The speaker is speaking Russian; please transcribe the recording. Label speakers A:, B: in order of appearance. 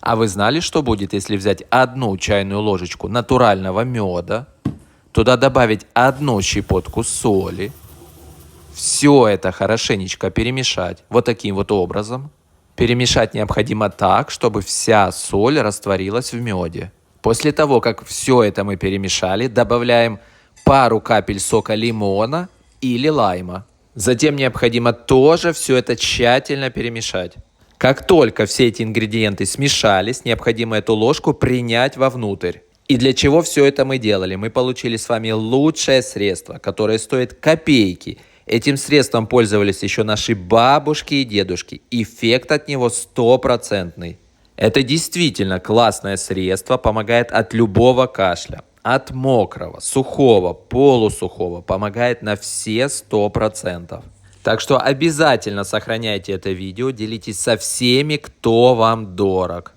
A: А вы знали, что будет, если взять 1 чайную ложечку натурального меда, туда добавить 1 щепотку соли, все это хорошенечко перемешать вот таким вот образом. Перемешать необходимо так, чтобы вся соль растворилась в меде. После того, как все это мы перемешали, добавляем пару капель сока лимона или лайма. Затем необходимо тоже все это тщательно перемешать. Как только все эти ингредиенты смешались, необходимо эту ложку принять вовнутрь. И для чего все это мы делали? Мы получили с вами лучшее средство, которое стоит копейки. Этим средством пользовались еще наши бабушки и дедушки. Эффект от него 100%. Это действительно классное средство, помогает от любого кашля. От мокрого, сухого, полусухого, помогает на все 100%. Так что обязательно сохраняйте это видео, делитесь со всеми, кто вам дорог.